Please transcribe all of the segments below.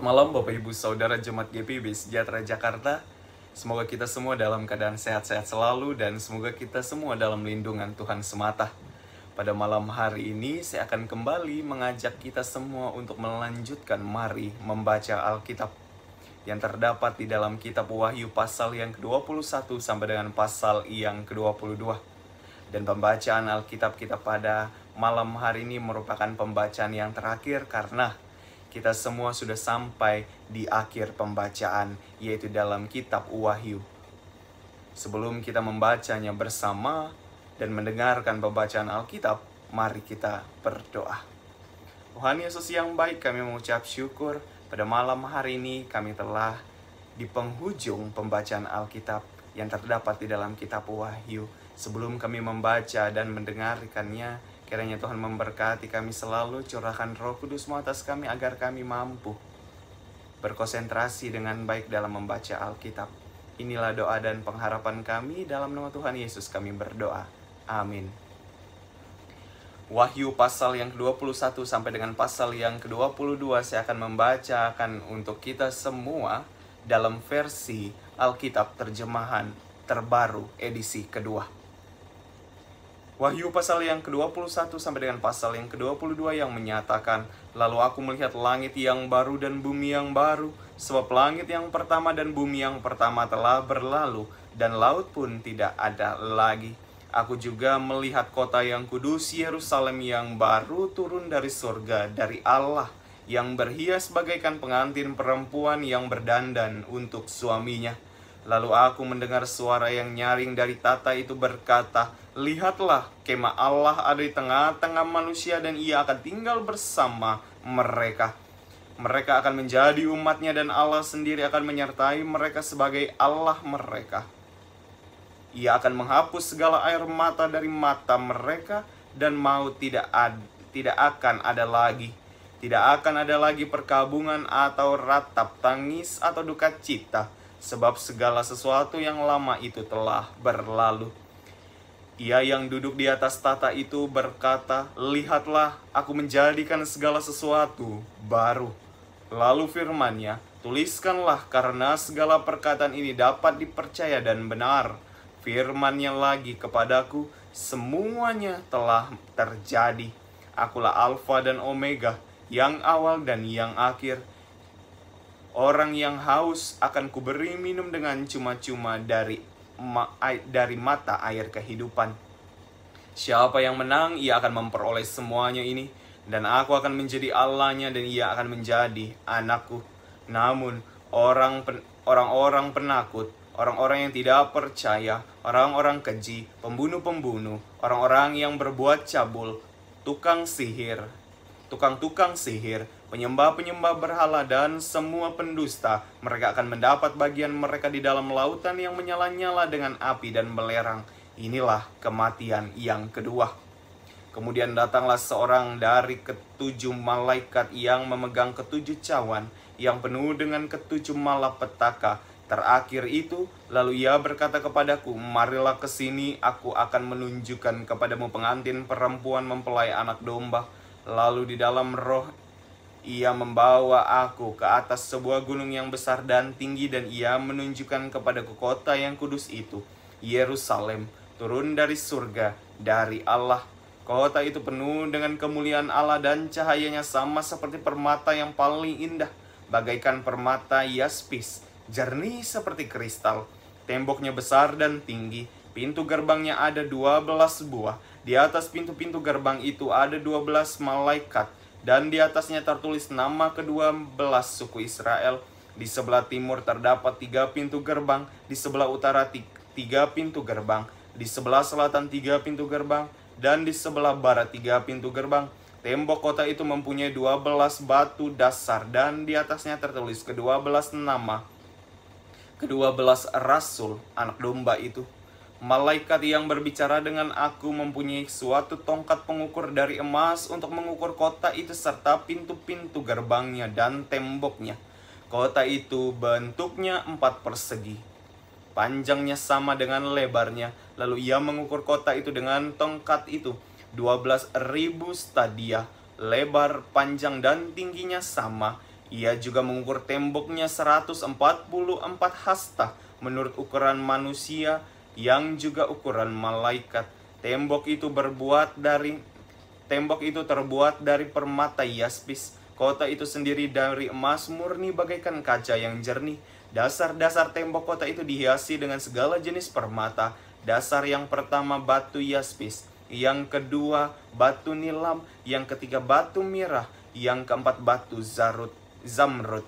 malam Bapak Ibu Saudara Jemaat GPIB Sejahtera Jakarta. Semoga kita semua dalam keadaan sehat-sehat selalu dan semoga kita semua dalam lindungan Tuhan semata. Pada malam hari ini saya akan kembali mengajak kita semua untuk melanjutkan mari membaca Alkitab yang terdapat di dalam kitab Wahyu pasal yang ke-21 sampai dengan pasal yang ke-22. Dan pembacaan Alkitab kita pada malam hari ini merupakan pembacaan yang terakhir karena kita semua sudah sampai di akhir pembacaan, yaitu dalam kitab Wahyu. Sebelum kita membacanya bersama dan mendengarkan pembacaan Alkitab, mari kita berdoa. Tuhan Yesus yang baik, kami mengucap syukur pada malam hari ini kami telah di penghujung pembacaan Alkitab yang terdapat di dalam kitab Wahyu. Sebelum kami membaca dan mendengarkannya, kiranya Tuhan memberkati kami selalu, curahkan Roh Kudus-Mu atas kami agar kami mampu berkonsentrasi dengan baik dalam membaca Alkitab. Inilah doa dan pengharapan kami, dalam nama Tuhan Yesus kami berdoa. Amin. Wahyu pasal yang ke-21 sampai dengan pasal yang ke-22 saya akan membacakan untuk kita semua dalam versi Alkitab terjemahan terbaru edisi kedua. Wahyu pasal yang ke-21 sampai dengan pasal yang ke-22 yang menyatakan, "Lalu aku melihat langit yang baru dan bumi yang baru, sebab langit yang pertama dan bumi yang pertama telah berlalu, dan laut pun tidak ada lagi. Aku juga melihat kota yang kudus Yerusalem yang baru turun dari surga dari Allah, yang berhias bagaikan pengantin perempuan yang berdandan untuk suaminya. Lalu aku mendengar suara yang nyaring dari tata itu berkata, 'Lihatlah, kemah Allah ada di tengah-tengah manusia dan ia akan tinggal bersama mereka. Mereka akan menjadi umatnya dan Allah sendiri akan menyertai mereka sebagai Allah mereka. Ia akan menghapus segala air mata dari mata mereka dan maut tidak akan ada lagi. Tidak akan ada lagi perkabungan atau ratap tangis atau duka cita, sebab segala sesuatu yang lama itu telah berlalu.' Ia yang duduk di atas tata itu berkata, 'Lihatlah, aku menjadikan segala sesuatu baru.' Lalu firman-Nya, 'Tuliskanlah, karena segala perkataan ini dapat dipercaya dan benar.' Firman-Nya lagi kepadaku, 'Semuanya telah terjadi. Akulah Alfa dan Omega, yang awal dan yang akhir. Orang yang haus akan kuberi minum dengan cuma-cuma dari mata air kehidupan. Siapa yang menang, ia akan memperoleh semuanya ini, dan aku akan menjadi Allahnya dan ia akan menjadi anakku. Namun orang-orang penakut, orang-orang yang tidak percaya, orang-orang keji, pembunuh-pembunuh, orang-orang yang berbuat cabul, tukang-tukang sihir, penyembah-penyembah berhala, dan semua pendusta, mereka akan mendapat bagian mereka di dalam lautan yang menyala-nyala dengan api dan belerang. Inilah kematian yang kedua.' Kemudian datanglah seorang dari ketujuh malaikat yang memegang ketujuh cawan yang penuh dengan ketujuh malapetaka terakhir itu. Lalu ia berkata kepadaku, 'Marilah ke sini, aku akan menunjukkan kepadamu pengantin perempuan mempelai anak domba.' Lalu di dalam roh ia membawa aku ke atas sebuah gunung yang besar dan tinggi, dan ia menunjukkan kepadaku kota yang kudus itu, Yerusalem, turun dari surga, dari Allah. Kota itu penuh dengan kemuliaan Allah dan cahayanya sama seperti permata yang paling indah, bagaikan permata yaspis, jernih seperti kristal. Temboknya besar dan tinggi, pintu gerbangnya ada 12 buah. Di atas pintu-pintu gerbang itu ada 12 malaikat, dan di atasnya tertulis nama ke-12 suku Israel. Di sebelah timur terdapat 3 pintu gerbang, di sebelah utara 3 pintu gerbang, di sebelah selatan 3 pintu gerbang, dan di sebelah barat 3 pintu gerbang. Tembok kota itu mempunyai 12 batu dasar, dan di atasnya tertulis ke-12 nama ke-12 rasul anak domba itu. Malaikat yang berbicara dengan aku mempunyai suatu tongkat pengukur dari emas untuk mengukur kota itu serta pintu-pintu gerbangnya dan temboknya. Kota itu bentuknya 4 persegi, panjangnya sama dengan lebarnya. Lalu ia mengukur kota itu dengan tongkat itu, 12.000 stadia, lebar, panjang, dan tingginya sama. Ia juga mengukur temboknya 144 hasta menurut ukuran manusia yang juga ukuran malaikat. Tembok itu terbuat dari permata yaspis. Kota itu sendiri dari emas murni bagaikan kaca yang jernih. Dasar-dasar tembok kota itu dihiasi dengan segala jenis permata. Dasar yang pertama batu yaspis, yang kedua batu nilam, yang ketiga batu mirah, yang keempat batu zamrud,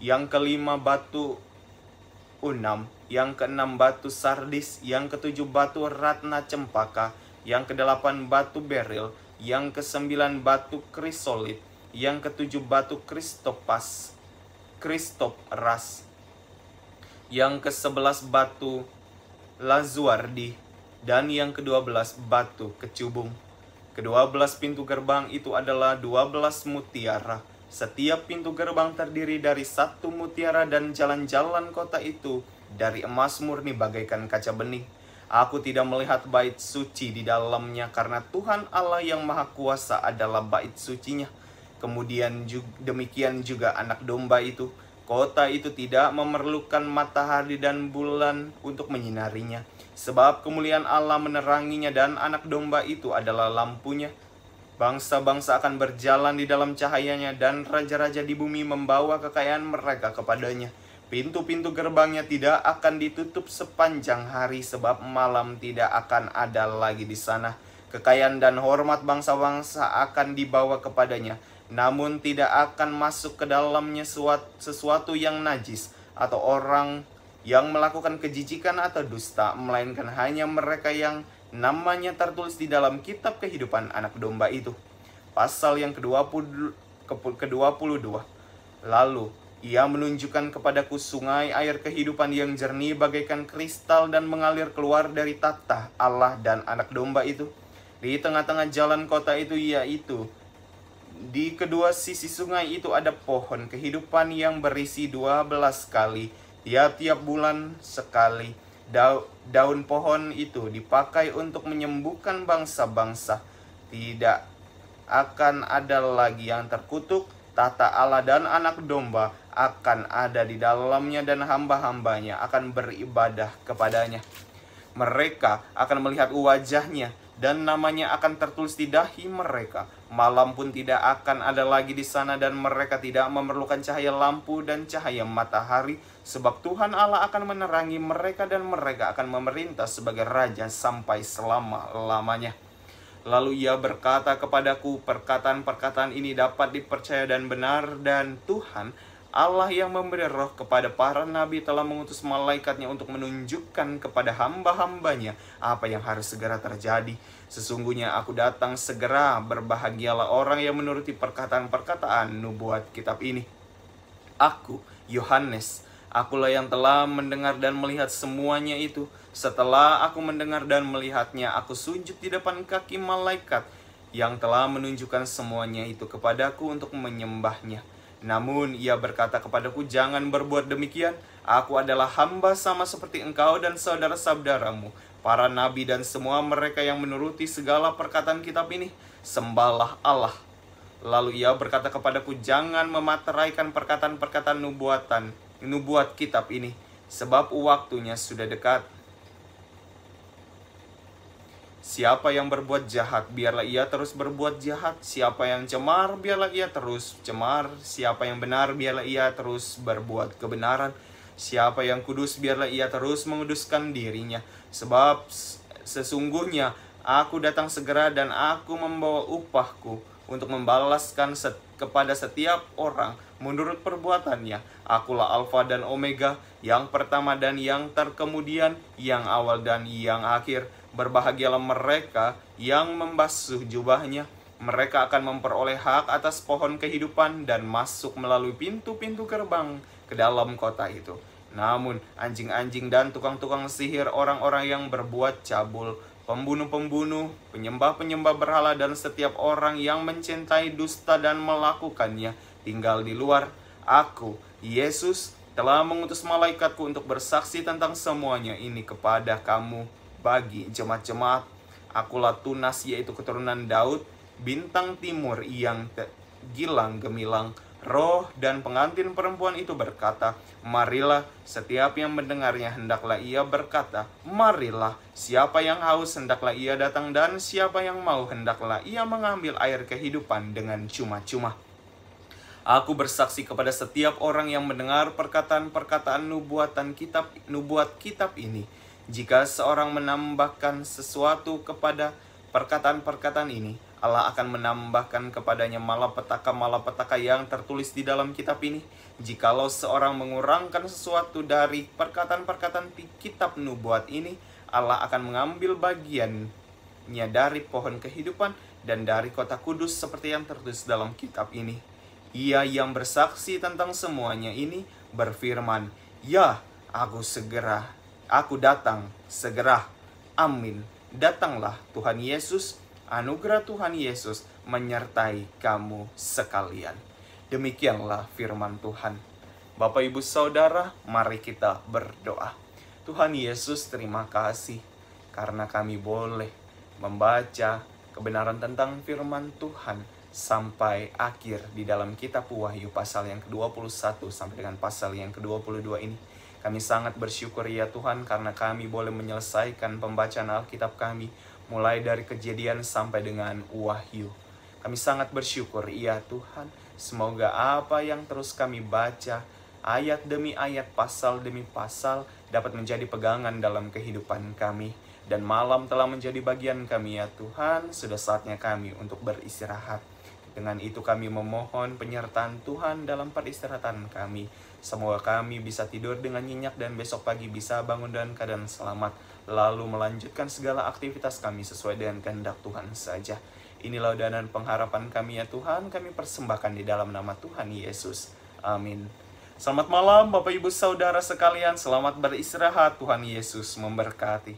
yang kelima batu unam, yang keenam batu sardis, yang ketujuh batu ratna cempaka, yang kedelapan batu beril, yang kesembilan batu krisolit, yang ketujuh batu kristopras, yang ke-11 batu lazuardi, dan yang ke-12 batu kecubung. Ke-12 pintu gerbang itu adalah 12 mutiara. Setiap pintu gerbang terdiri dari 1 mutiara dan jalan-jalan kota itu dari emas murni bagaikan kaca bening. Aku tidak melihat bait suci di dalamnya karena Tuhan Allah yang Maha Kuasa adalah bait sucinya. Kemudian demikian juga anak domba itu. Kota itu tidak memerlukan matahari dan bulan untuk menyinarinya, sebab kemuliaan Allah meneranginya dan anak domba itu adalah lampunya. Bangsa-bangsa akan berjalan di dalam cahayanya dan raja-raja di bumi membawa kekayaan mereka kepadanya. Pintu-pintu gerbangnya tidak akan ditutup sepanjang hari, sebab malam tidak akan ada lagi di sana. Kekayaan dan hormat bangsa-bangsa akan dibawa kepadanya, namun tidak akan masuk ke dalamnya sesuatu yang najis atau orang yang melakukan kejijikan atau dusta, melainkan hanya mereka yang namanya tertulis di dalam kitab kehidupan anak domba itu. Pasal yang ke-22. Lalu ia menunjukkan kepadaku sungai air kehidupan yang jernih bagaikan kristal dan mengalir keluar dari takhta Allah dan anak domba itu. Di tengah-tengah jalan kota itu, yaitu di kedua sisi sungai itu, ada pohon kehidupan yang berisi 12 kali, tiap-tiap bulan sekali. Daun pohon itu dipakai untuk menyembuhkan bangsa-bangsa. Tidak akan ada lagi yang terkutuk. Tahta Allah dan anak domba akan ada di dalamnya dan hamba-hambanya akan beribadah kepadanya. Mereka akan melihat wajahnya dan namanya akan tertulis di dahi mereka. Malam pun tidak akan ada lagi di sana dan mereka tidak memerlukan cahaya lampu dan cahaya matahari, sebab Tuhan Allah akan menerangi mereka dan mereka akan memerintah sebagai raja sampai selama-lamanya. Lalu ia berkata kepadaku, perkataan-perkataan ini dapat dipercaya dan benar, dan Tuhan Allah yang memberi roh kepada para nabi telah mengutus malaikatnya untuk menunjukkan kepada hamba-hambanya apa yang harus segera terjadi. Sesungguhnya aku datang segera, berbahagialah orang yang menuruti perkataan-perkataan nubuat kitab ini. Aku, Yohanes, akulah yang telah mendengar dan melihat semuanya itu. Setelah aku mendengar dan melihatnya, aku sujud di depan kaki malaikat yang telah menunjukkan semuanya itu kepadaku untuk menyembahnya. Namun ia berkata kepadaku, jangan berbuat demikian. Aku adalah hamba sama seperti engkau dan saudara-saudaramu, para nabi dan semua mereka yang menuruti segala perkataan kitab ini. Sembahlah Allah. Lalu ia berkata kepadaku, jangan memateraikan perkataan-perkataan nubuat kitab ini, sebab waktunya sudah dekat. Siapa yang berbuat jahat, biarlah ia terus berbuat jahat. Siapa yang cemar, biarlah ia terus cemar. Siapa yang benar, biarlah ia terus berbuat kebenaran. Siapa yang kudus, biarlah ia terus menguduskan dirinya. Sebab sesungguhnya aku datang segera dan aku membawa upahku untuk membalaskan kepada setiap orang menurut perbuatannya. Akulah Alfa dan Omega, yang pertama dan yang terkemudian, yang awal dan yang akhir. Berbahagialah mereka yang membasuh jubahnya. Mereka akan memperoleh hak atas pohon kehidupan dan masuk melalui pintu-pintu gerbang ke dalam kota itu. Namun anjing-anjing dan tukang-tukang sihir, orang-orang yang berbuat cabul, pembunuh-pembunuh, penyembah-penyembah berhala, dan setiap orang yang mencintai dusta dan melakukannya tinggal di luar. Aku, Yesus, telah mengutus malaikatku untuk bersaksi tentang semuanya ini kepada kamu. Bagi jemaat-jemaat, akulah Tunas, yaitu keturunan Daud, bintang timur yang gilang gemilang, Roh dan pengantin perempuan itu berkata, "Marilah." Setiap yang mendengarnya hendaklah ia berkata, "Marilah." Siapa yang haus hendaklah ia datang, dan siapa yang mau hendaklah ia mengambil air kehidupan dengan cuma-cuma. Aku bersaksi kepada setiap orang yang mendengar perkataan-perkataan nubuat kitab ini. Jika seorang menambahkan sesuatu kepada perkataan-perkataan ini, Allah akan menambahkan kepadanya malapetaka-malapetaka yang tertulis di dalam kitab ini. Jikalau seorang mengurangkan sesuatu dari perkataan-perkataan kitab nubuat ini, Allah akan mengambil bagiannya dari pohon kehidupan dan dari kota kudus seperti yang tertulis dalam kitab ini. Ia yang bersaksi tentang semuanya ini berfirman, "Ya, aku datang segera. Amin." Datanglah Tuhan Yesus. Anugerah Tuhan Yesus menyertai kamu sekalian. Demikianlah firman Tuhan. Bapak, Ibu, Saudara, mari kita berdoa. Tuhan Yesus, terima kasih karena kami boleh membaca kebenaran tentang firman Tuhan sampai akhir di dalam kitab Wahyu pasal yang ke-21 sampai dengan pasal yang ke-22 ini. Kami sangat bersyukur ya Tuhan karena kami boleh menyelesaikan pembacaan Alkitab kami mulai dari Kejadian sampai dengan Wahyu. Kami sangat bersyukur ya Tuhan, semoga apa yang terus kami baca, ayat demi ayat, pasal demi pasal, dapat menjadi pegangan dalam kehidupan kami. Dan malam telah menjadi bagian kami ya Tuhan, sudah saatnya kami untuk beristirahat. Dengan itu kami memohon penyertaan Tuhan dalam peristirahatan kami. Semoga kami bisa tidur dengan nyenyak dan besok pagi bisa bangun dalam keadaan selamat, lalu melanjutkan segala aktivitas kami sesuai dengan kehendak Tuhan saja. Inilah dan pengharapan kami ya Tuhan, kami persembahkan di dalam nama Tuhan Yesus. Amin. Selamat malam Bapak Ibu Saudara sekalian, selamat beristirahat. Tuhan Yesus memberkati.